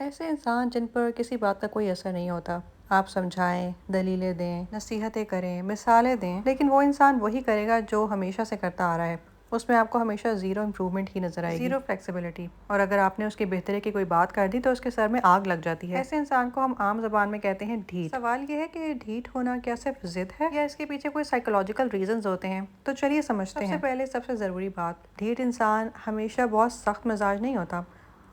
ایسے انسان جن پر کسی بات کا کوئی اثر نہیں ہوتا، آپ سمجھائیں، دلیلیں دیں، نصیحتیں کریں، مثالیں دیں، لیکن وہ انسان وہی کرے گا جو ہمیشہ سے کرتا آ رہا ہے۔ اس میں آپ کو ہمیشہ زیرو امپرومنٹ ہی نظر آئے گی، زیرو فلیکسیبلٹی، اور اگر آپ نے اس کی بہتری کی کوئی بات کر دی تو اس کے سر میں آگ لگ جاتی ہے۔ ایسے انسان کو ہم عام زبان میں کہتے ہیں ڈھیٹ۔ سوال یہ ہے کہ ڈھیٹ ہونا کیا صرف ضد ہے یا اس کے پیچھے کوئی سائیکولوجیکل ریزنز ہوتے ہیں؟ تو چلیے سمجھتے ہیں۔ سب سے پہلے سب سے ضروری بات، ڈھیٹ انسان ہمیشہ بہت سخت مزاج نہیں ہوتا۔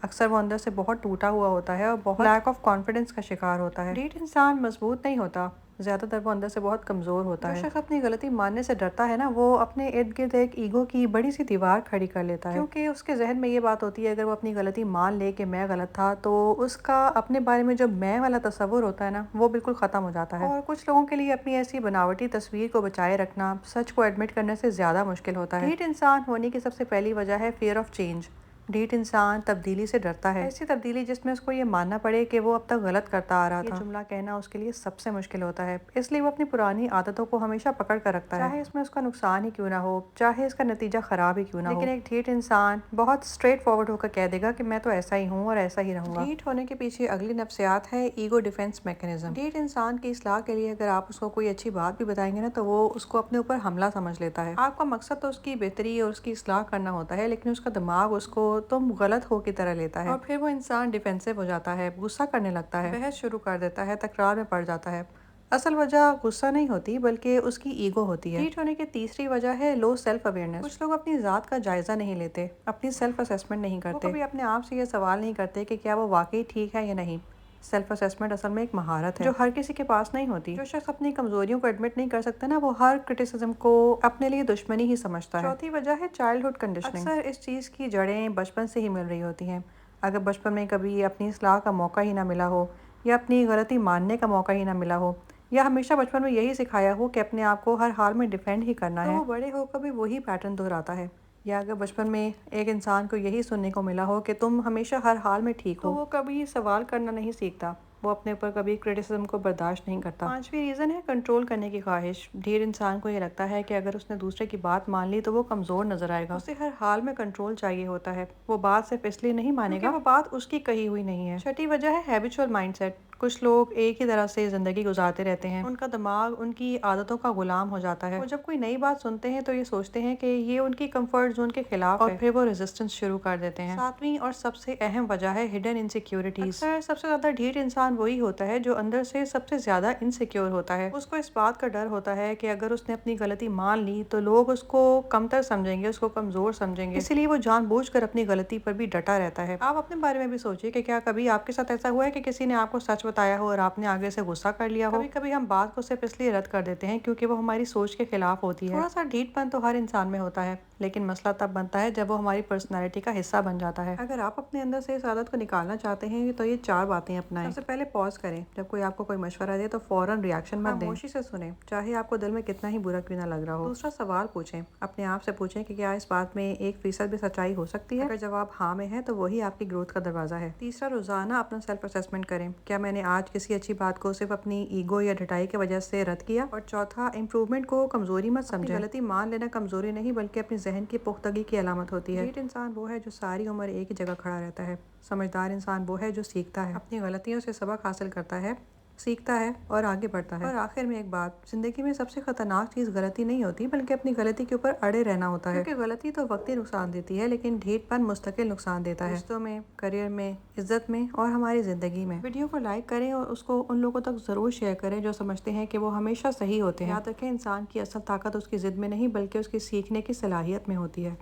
اکثر وہ اندر سے بہت ٹوٹا ہوا ہوتا ہے اور بہت لیک آف کانفیڈنس کا شکار ہوتا ہے۔ ڈھیٹ انسان مضبوط نہیں ہوتا، زیادہ تر وہ اندر سے بہت کمزور ہوتا ہے۔ جو شخص اپنی غلطی ماننے سے ڈرتا ہے نا، وہ اپنے ارد گرد ایک ایگو کی بڑی سی دیوار کھڑی کر لیتا ہے، کیونکہ اس کے ذہن میں یہ بات ہوتی ہے اگر وہ اپنی غلطی مان لے کہ میں غلط تھا تو اس کا اپنے بارے میں جو میں والا تصور ہوتا ہے نا، وہ بالکل ختم ہو جاتا ہے۔ اور کچھ لوگوں کے لیے اپنی ایسی بناوٹی تصویر کو بچائے رکھنا سچ کو ایڈمٹ کرنے سے زیادہ مشکل ہوتا ہے۔ ڈھیٹ انسان ہونے کی سب سے پہلی وجہ ہے فیئر آف چینج۔ ڈھیٹ انسان تبدیلی سے ڈرتا ہے، ایسی تبدیلی جس میں اس کو یہ ماننا پڑے کہ وہ اب تک غلط کرتا آ رہا تھا۔ یہ جملہ کہنا اس کے لیے سب سے مشکل ہوتا ہے، اس لیے وہ اپنی پرانی عادتوں کو ہمیشہ پکڑ کر رکھتا ہے، چاہے اس میں اس کا نقصان ہی کیوں نہ ہو، چاہے اس کا نتیجہ خراب ہی کیوں نہ ہو۔ لیکن ایک ڈھیٹ انسان بہت اسٹریٹ فارورڈ ہو کر کہہ دے گا کہ میں تو ایسا ہی ہوں اور ایسا ہی رہوں گا۔ ڈھیٹ ہونے کے پیچھے اگلی نفسیات ہے ایگو ڈیفینس میکینزم۔ ڈھیٹ انسان کی اصلاح کے لیے اگر آپ اس کو کوئی اچھی بات بھی بتائیں گے نا تو وہ اس کو اپنے اوپر حملہ سمجھ لیتا ہے۔ آپ کا مقصد تو اس کی بہتری اور اس کی اصلاح کرنا ہوتا ہے، لیکن اس کا دماغ اس کو تم غلط ہو کی طرح لیتا ہے، اور پھر وہ انسان ڈیفینسو ہو جاتا ہے، غصہ کرنے لگتا ہے، بحث شروع کر دیتا ہے، تکرار میں پڑ جاتا ہے۔ اصل وجہ غصہ نہیں ہوتی بلکہ اس کی ایگو ہوتی ہے۔ ڈھیٹ ہونے کی تیسری وجہ ہے لو سیلف اویئرنیس۔ کچھ لوگ اپنی ذات کا جائزہ نہیں لیتے، اپنی سیلف اسیسمنٹ نہیں کرتے، وہ کبھی اپنے آپ سے یہ سوال نہیں کرتے کہ کیا وہ واقعی ٹھیک ہے یا نہیں۔ سیلف اسیسمنٹ اصل میں ایک مہارت ہے جو ہر کسی کے پاس نہیں ہوتی۔ جو شخص اپنی کمزوریوں کو ایڈمٹ نہیں کر سکتا نا، وہ ہر کرٹیسزم کو اپنے لیے دشمنی ہی سمجھتا ہے۔ چوتھی وجہ ہے چائلڈہڈ کنڈیشننگ۔ اکثر اس چیز کی جڑیں بچپن سے ہی مل رہی ہوتی ہیں۔ اگر بچپن میں کبھی اپنی اصلاح کا موقع ہی نہ ملا ہو، یا اپنی غلطی ماننے کا موقع ہی نہ ملا ہو، یا ہمیشہ بچپن میں یہی سکھایا ہو کہ اپنے آپ کو ہر حال میں ڈیفینڈ ہی کرنا ہے، تو وہ بڑے ہو کر بھی وہی پیٹرن دہراتا ہے۔ یا اگر بچپن میں ایک انسان کو یہی سننے کو ملا ہو کہ تم ہمیشہ ہر حال میں ٹھیک ہو، تو وہ کبھی سوال کرنا نہیں سیکھتا، وہ اپنے اوپر کبھی کرٹیسزم کو برداشت نہیں کرتا۔ پانچویں ریزن ہے کنٹرول کرنے کی خواہش۔ ڈھیر انسان کو یہ لگتا ہے کہ اگر اس نے دوسرے کی بات مان لی تو وہ کمزور نظر آئے گا، اسے ہر حال میں کنٹرول چاہیے ہوتا ہے، وہ بات صرف اس لیے نہیں مانے گا وہ بات اس کی کہی ہوئی نہیں ہے۔ چھٹی وجہ ہے ہیبچول مائنڈ سیٹ۔ کچھ لوگ ایک ہی طرح سے زندگی گزارتے رہتے ہیں، ان کا دماغ ان کی عادتوں کا غلام ہو جاتا ہے۔ وہ جب کوئی نئی بات سنتے ہیں تو یہ سوچتے ہیں کہ یہ ان کی کمفرٹ زون کے خلاف ہے، اور پھر وہ ریزسٹنس شروع کر دیتے ہیں۔ ساتویں اور سب سے اہم وجہ ہے ہڈن انسیکیورٹیز۔ اکثر سب سے زیادہ ڈھیٹ انسان وہی ہوتا ہے جو اندر سے سب سے زیادہ انسیکیور ہوتا ہے۔ اس کو اس بات کا ڈر ہوتا ہے کہ اگر اس نے اپنی غلطی مان لی تو لوگ اس کو کمتر سمجھیں گے، اس کو کمزور سمجھیں گے، اسی لیے وہ جان بوجھ کر اپنی غلطی پر بھی ڈٹا رہتا ہے۔ آپ اپنے بارے میں بھی سوچیے کہ کیا کبھی آپ کے ساتھ ایسا ہوا ہے کہ کسی نے آپ کو سچ بتایا ہو اور آپ نے آگے سے غصہ کر لیا ہو؟ کبھی کبھی ہم بات کو صرف اس لیے رد کر دیتے ہیں کیونکہ وہ ہماری سوچ کے خلاف ہوتی ہے۔ تھوڑا سا ڈھیٹ پن تو ہر انسان میں ہوتا ہے، لیکن مسئلہ تب بنتا ہے جب وہ ہماری پرسنالٹی کا حصہ بن جاتا ہے۔ اگر آپ اپنے اندر سے اس عادت کو نکالنا چاہتے ہیں تو یہ 4 باتیں اپنائیں۔ سب سے پہلے پاز کریں، جب کوئی آپ کو کوئی مشورہ دے تو فوراً ریاکشن مت دیں، خاموشی سے سنیں، چاہے آپ کو دل میں کتنا ہی برا کیوں نہ لگ رہا ہو۔ دوسرا، سوال پوچھیں، اپنے آپ سے پوچھیں کہ کیا اس بات میں 1% بھی سچائی ہو سکتی ہے؟ اگر جواب ہاں میں ہے تو وہی آپ کی گروتھ کا دروازہ ہے۔ تیسرا، روزانہ اپنا سیلف اسیسمنٹ کریں، کیا میں نے آج کسی اچھی بات کو صرف اپنی ایگو یا ڈھٹائی کی وجہ سے رد کیا؟ اور چوتھا، امپروومنٹ کو کمزوری مت سمجھیں، اپنی غلطی مان لینا کمزوری نہیں بلکہ اپنے ذہن کی پختگی کی علامت ہوتی ہے۔ ڈھیٹ انسان وہ ہے جو ساری عمر ایک ہی جگہ کھڑا رہتا ہے، سمجھدار انسان وہ ہے جو سیکھتا ہے، اپنی غلطیوں سے سبق حاصل کرتا ہے، سیکھتا ہے اور آگے بڑھتا ہے۔ اور آخر میں ایک بات، زندگی میں سب سے خطرناک چیز غلطی نہیں ہوتی بلکہ اپنی غلطی کے اوپر اڑے رہنا ہوتا ہے، کیونکہ غلطی تو وقتی نقصان دیتی ہے لیکن ڈھیٹ پن مستقل نقصان دیتا ہے، رشتوں میں، کریئر میں، عزت میں اور ہماری زندگی میں۔ ویڈیو کو لائک کریں اور اس کو ان لوگوں تک ضرور شیئر کریں جو سمجھتے ہیں کہ وہ ہمیشہ صحیح ہوتے ہیں۔ یاد رکھیں، انسان کی اصل طاقت اس کی ضد میں نہیں بلکہ اس کی سیکھنے کی صلاحیت میں ہوتی ہے۔